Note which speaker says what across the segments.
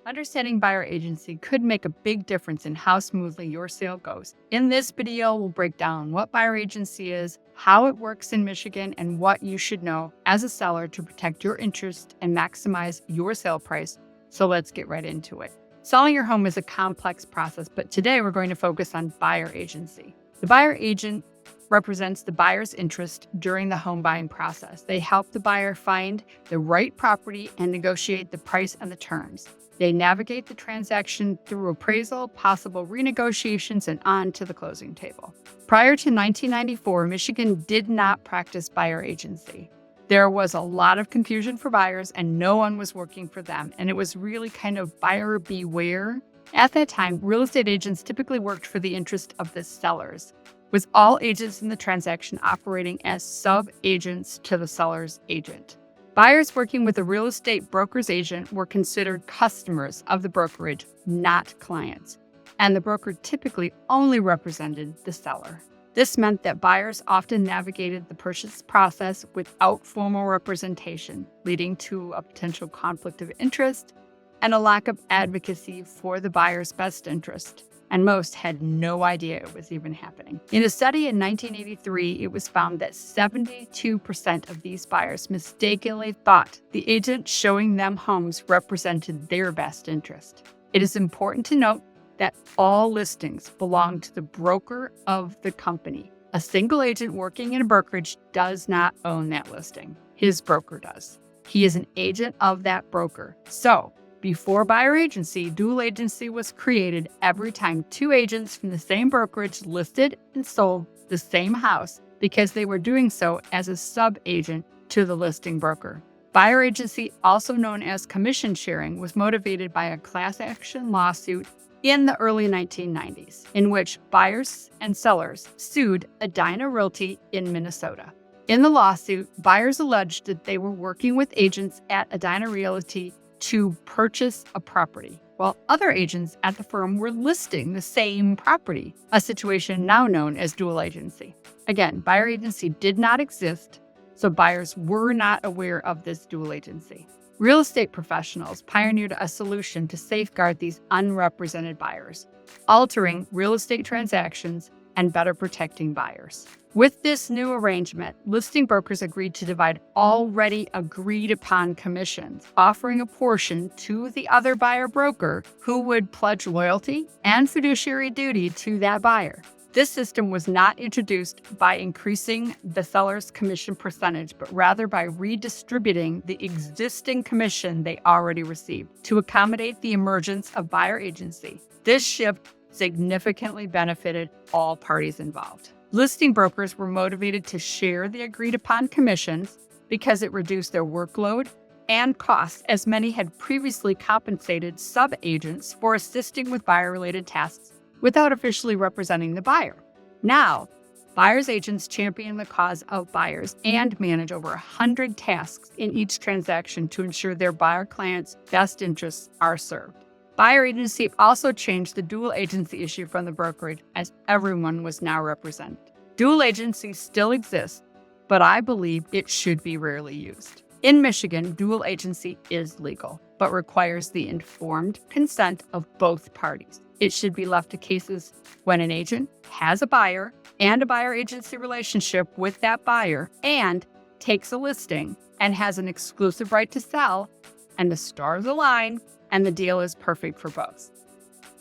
Speaker 1: Understanding buyer agency could make a big difference in how smoothly your sale goes. In this video, we'll break down what buyer agency is, how it works in Michigan, and what you should know as a seller to protect your interest and maximize your sale price. So let's get right into it. Selling your home is a complex process, but today we're going to focus on buyer agency. The buyer agent represents the buyer's interest during the home buying process. They help the buyer find the right property and negotiate the price and the terms. They navigate the transaction through appraisal, possible renegotiations, and on to the closing table. Prior to 1994, Michigan did not practice buyer agency. There was a lot of confusion for buyers and no one was working for them, and it was really kind of buyer beware. At that time, real estate agents typically worked for the interest of the sellers, with all agents in the transaction operating as sub-agents to the seller's agent. Buyers working with a real estate broker's agent were considered customers of the brokerage, not clients, and the broker typically only represented the seller. This meant that buyers often navigated the purchase process without formal representation, leading to a potential conflict of interest and a lack of advocacy for the buyer's best interest. And most had no idea it was even happening. In a study in 1983, it was found that 72% of these buyers mistakenly thought the agent showing them homes represented their best interest. It is important to note that all listings belong to the broker of the company. A single agent working in a brokerage does not own that listing. His broker does. He is an agent of that broker. So, before buyer agency, dual agency was created every time two agents from the same brokerage listed and sold the same house because they were doing so as a sub-agent to the listing broker. Buyer agency, also known as commission sharing, was motivated by a class action lawsuit in the early 1990s, in which buyers and sellers sued Edina Realty in Minnesota. In the lawsuit, buyers alleged that they were working with agents at Edina Realty to purchase a property, while other agents at the firm were listing the same property, a situation now known as dual agency. Again, buyer agency did not exist, so buyers were not aware of this dual agency. Real estate professionals pioneered a solution to safeguard these unrepresented buyers, altering real estate transactions and better protecting buyers. With this new arrangement, listing brokers agreed to divide already agreed upon commissions, offering a portion to the other buyer broker who would pledge loyalty and fiduciary duty to that buyer. This system was not introduced by increasing the seller's commission percentage, but rather by redistributing the existing commission they already received to accommodate the emergence of buyer agency. This shift significantly benefited all parties involved. Listing brokers were motivated to share the agreed-upon commissions because it reduced their workload and costs, as many had previously compensated sub-agents for assisting with buyer-related tasks without officially representing the buyer. Now, buyers' agents champion the cause of buyers and manage over 100 tasks in each transaction to ensure their buyer clients' best interests are served. Buyer agency also changed the dual agency issue from the brokerage, as everyone was now represented. Dual agency still exists, but I believe it should be rarely used. In Michigan, dual agency is legal, but requires the informed consent of both parties. It should be left to cases when an agent has a buyer and a buyer agency relationship with that buyer and takes a listing and has an exclusive right to sell, and the stars align and the deal is perfect for both.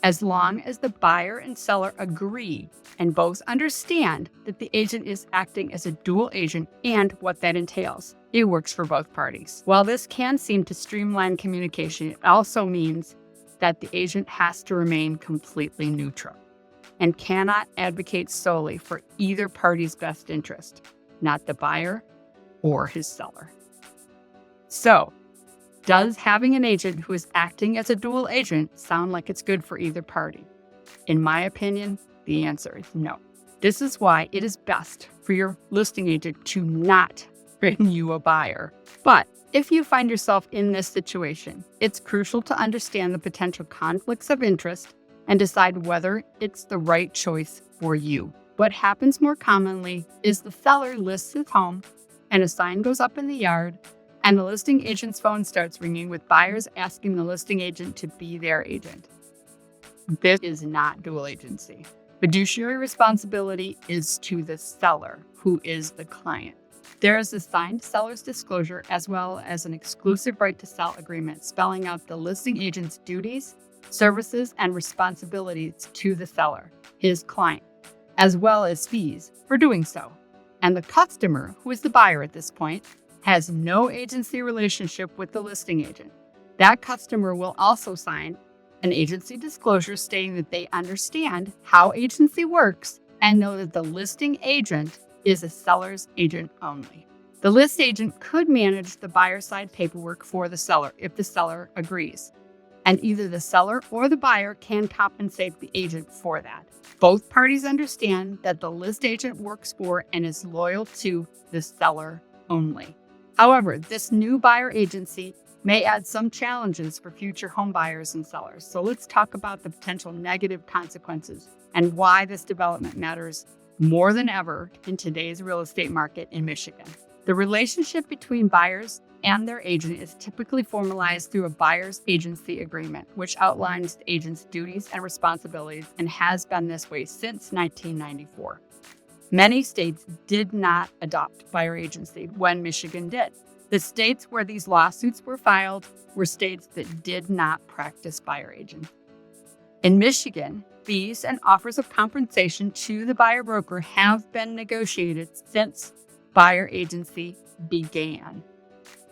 Speaker 1: As long as the buyer and seller agree and both understand that the agent is acting as a dual agent and what that entails, it works for both parties. While this can seem to streamline communication, it also means that the agent has to remain completely neutral and cannot advocate solely for either party's best interest, not the buyer or his seller. So, does having an agent who is acting as a dual agent sound like it's good for either party? In my opinion, the answer is no. This is why it is best for your listing agent to not bring you a buyer. But if you find yourself in this situation, it's crucial to understand the potential conflicts of interest and decide whether it's the right choice for you. What happens more commonly is the seller lists his home and a sign goes up in the yard and the listing agent's phone starts ringing with buyers asking the listing agent to be their agent. This is not dual agency. Fiduciary responsibility is to the seller, who is the client. There is a signed seller's disclosure as well as an exclusive right to sell agreement spelling out the listing agent's duties, services, and responsibilities to the seller, his client, as well as fees for doing so. And the customer, who is the buyer at this point, has no agency relationship with the listing agent. That customer will also sign an agency disclosure stating that they understand how agency works and know that the listing agent is a seller's agent only. The list agent could manage the buyer side paperwork for the seller if the seller agrees, and either the seller or the buyer can compensate the agent for that. Both parties understand that the list agent works for and is loyal to the seller only. However, this new buyer agency may add some challenges for future home buyers and sellers. So let's talk about the potential negative consequences and why this development matters more than ever in today's real estate market in Michigan. The relationship between buyers and their agent is typically formalized through a buyer's agency agreement, which outlines the agent's duties and responsibilities and has been this way since 1994. Many states did not adopt buyer agency when Michigan did. The states where these lawsuits were filed were states that did not practice buyer agency. In Michigan, fees and offers of compensation to the buyer broker have been negotiated since buyer agency began.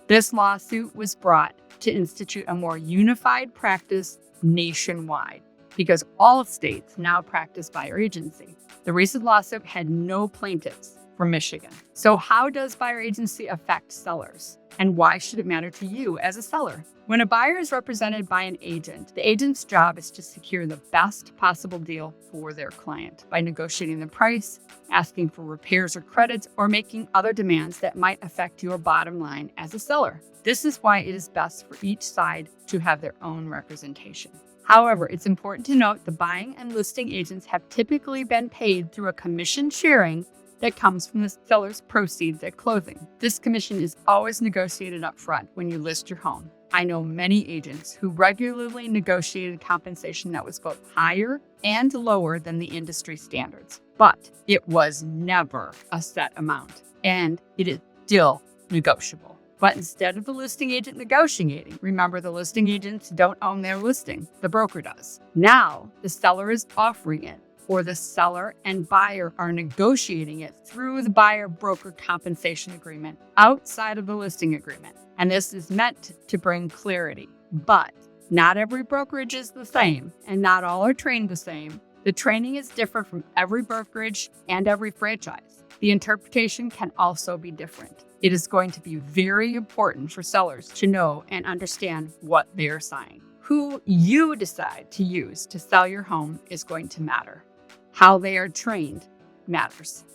Speaker 1: This lawsuit was brought to institute a more unified practice nationwide because all states now practice buyer agency. The recent lawsuit had no plaintiffs from Michigan. So how does buyer agency affect sellers? And why should it matter to you as a seller? When a buyer is represented by an agent, the agent's job is to secure the best possible deal for their client by negotiating the price, asking for repairs or credits, or making other demands that might affect your bottom line as a seller. This is why it is best for each side to have their own representation. However, it's important to note the buying and listing agents have typically been paid through a commission sharing that comes from the seller's proceeds at closing. This commission is always negotiated up front when you list your home. I know many agents who regularly negotiated compensation that was both higher and lower than the industry standards, but it was never a set amount, and it is still negotiable. But instead of the listing agent negotiating, remember the listing agents don't own their listing, the broker does. Now the seller is offering it, or the seller and buyer are negotiating it through the buyer-broker compensation agreement outside of the listing agreement. And this is meant to bring clarity. But not every brokerage is the same, and not all are trained the same. The training is different from every brokerage and every franchise. The interpretation can also be different. It is going to be very important for sellers to know and understand what they're signing. Who you decide to use to sell your home is going to matter. How they are trained matters.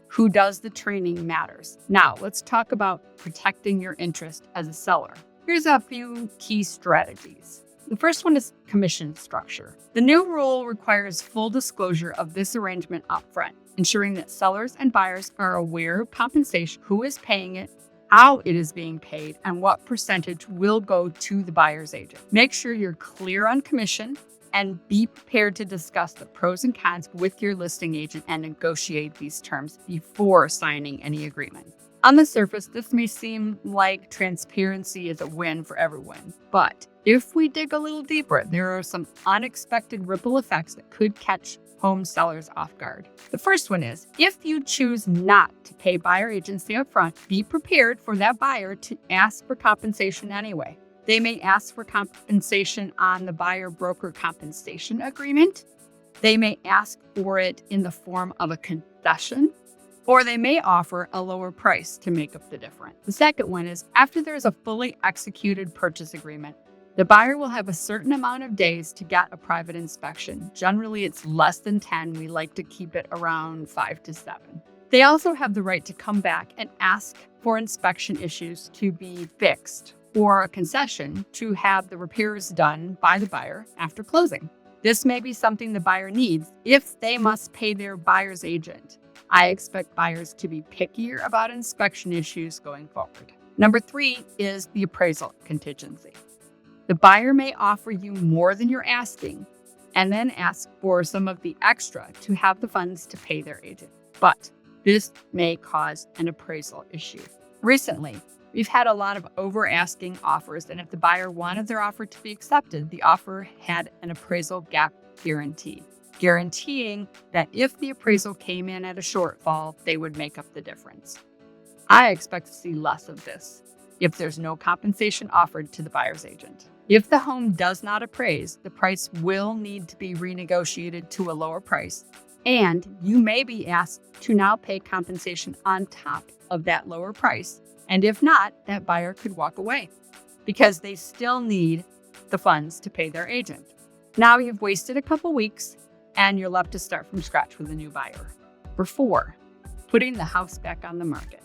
Speaker 1: Who does the training matters. Now, let's talk about protecting your interest as a seller. Here's a few key strategies. The first one is commission structure. The new rule requires full disclosure of this arrangement upfront, ensuring that sellers and buyers are aware of compensation, who is paying it, how it is being paid, and what percentage will go to the buyer's agent. Make sure you're clear on commission and be prepared to discuss the pros and cons with your listing agent and negotiate these terms before signing any agreement. On the surface, this may seem like transparency is a win for everyone, but if we dig a little deeper, there are some unexpected ripple effects that could catch home sellers off guard. The first one is, if you choose not to pay buyer agency upfront, be prepared for that buyer to ask for compensation anyway. They may ask for compensation on the buyer-broker compensation agreement. They may ask for it in the form of a concession, or they may offer a lower price to make up the difference. The second one is, after there is a fully executed purchase agreement, the buyer will have a certain amount of days to get a private inspection. Generally, it's less than 10. We like to keep it around 5 to 7. They also have the right to come back and ask for inspection issues to be fixed, or a concession to have the repairs done by the buyer after closing. This may be something the buyer needs if they must pay their buyer's agent. I expect buyers to be pickier about inspection issues going forward. Number 3 is the appraisal contingency. The buyer may offer you more than you're asking and then ask for some of the extra to have the funds to pay their agent. But this may cause an appraisal issue. Recently, we've had a lot of over-asking offers, and if the buyer wanted their offer to be accepted, the offer had an appraisal gap guarantee, guaranteeing that if the appraisal came in at a shortfall, they would make up the difference. I expect to see less of this if there's no compensation offered to the buyer's agent. If the home does not appraise, the price will need to be renegotiated to a lower price, and you may be asked to now pay compensation on top of that lower price. And if not, that buyer could walk away because they still need the funds to pay their agent. Now you've wasted a couple weeks and you're left to start from scratch with a new buyer. Number 4, putting the house back on the market.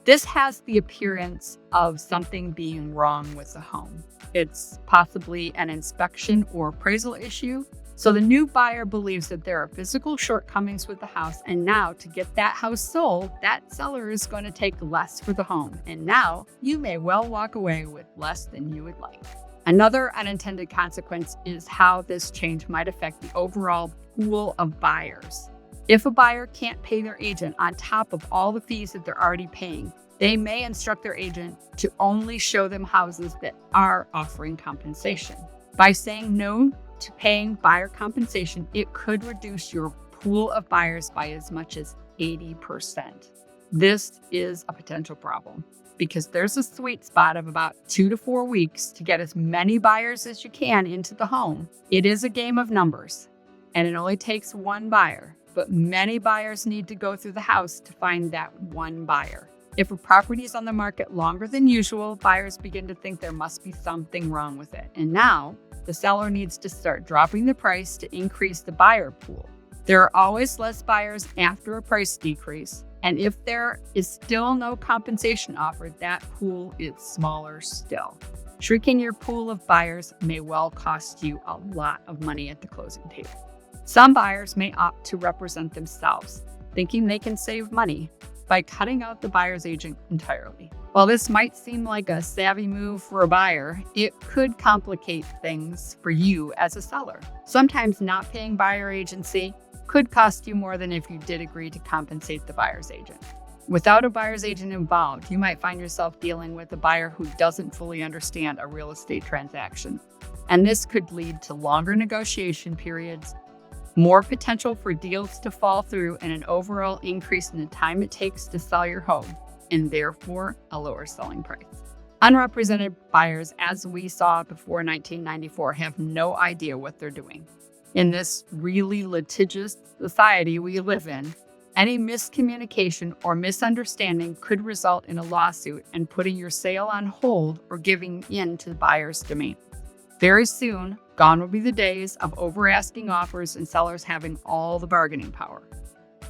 Speaker 1: This has the appearance of something being wrong with the home. It's possibly an inspection or appraisal issue. So the new buyer believes that there are physical shortcomings with the house, and now to get that house sold, that seller is going to take less for the home. And now you may well walk away with less than you would like. Another unintended consequence is how this change might affect the overall pool of buyers. If a buyer can't pay their agent on top of all the fees that they're already paying, they may instruct their agent to only show them houses that are offering compensation. By saying no to paying buyer compensation, it could reduce your pool of buyers by as much as 80%. This is a potential problem because there's a sweet spot of about 2 to 4 weeks to get as many buyers as you can into the home. It is a game of numbers, and it only takes one buyer, but many buyers need to go through the house to find that one buyer. If a property is on the market longer than usual, buyers begin to think there must be something wrong with it. And now the seller needs to start dropping the price to increase the buyer pool. There are always less buyers after a price decrease. And if there is still no compensation offered, that pool is smaller still. Shrinking your pool of buyers may well cost you a lot of money at the closing table. Some buyers may opt to represent themselves, thinking they can save money by cutting out the buyer's agent entirely. While this might seem like a savvy move for a buyer, it could complicate things for you as a seller. Sometimes not paying buyer agency could cost you more than if you did agree to compensate the buyer's agent. Without a buyer's agent involved, you might find yourself dealing with a buyer who doesn't fully understand a real estate transaction. And this could lead to longer negotiation periods, more potential for deals to fall through, and an overall increase in the time it takes to sell your home, and therefore a lower selling price. Unrepresented buyers, as we saw before 1994, have no idea what they're doing. In this really litigious society we live in, any miscommunication or misunderstanding could result in a lawsuit and putting your sale on hold or giving in to the buyer's demand. Very soon, gone will be the days of over-asking offers and sellers having all the bargaining power.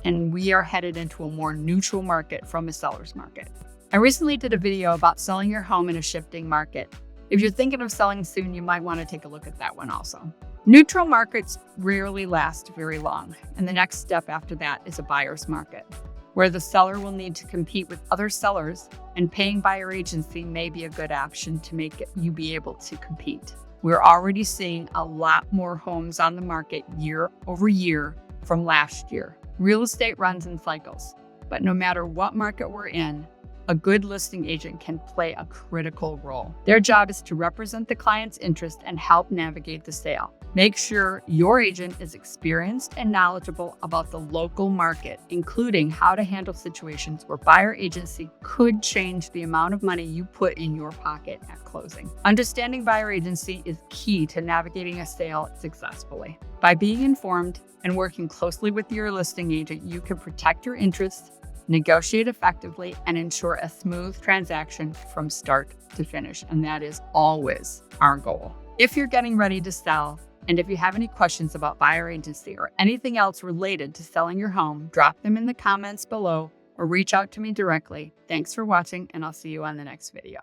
Speaker 1: And we are headed into a more neutral market from a seller's market. I recently did a video about selling your home in a shifting market. If you're thinking of selling soon, you might want to take a look at that one also. Neutral markets rarely last very long, and the next step after that is a buyer's market, where the seller will need to compete with other sellers, and paying buyer agency may be a good option to make you be able to compete. We're already seeing a lot more homes on the market year over year from last year. Real estate runs in cycles, but no matter what market we're in, a good listing agent can play a critical role. Their job is to represent the client's interest and help navigate the sale. Make sure your agent is experienced and knowledgeable about the local market, including how to handle situations where buyer agency could change the amount of money you put in your pocket at closing. Understanding buyer agency is key to navigating a sale successfully. By being informed and working closely with your listing agent, you can protect your interests, negotiate effectively, and ensure a smooth transaction from start to finish. And that is always our goal. If you're getting ready to sell, and if you have any questions about buyer agency or anything else related to selling your home, drop them in the comments below or reach out to me directly. Thanks for watching, and I'll see you on the next video.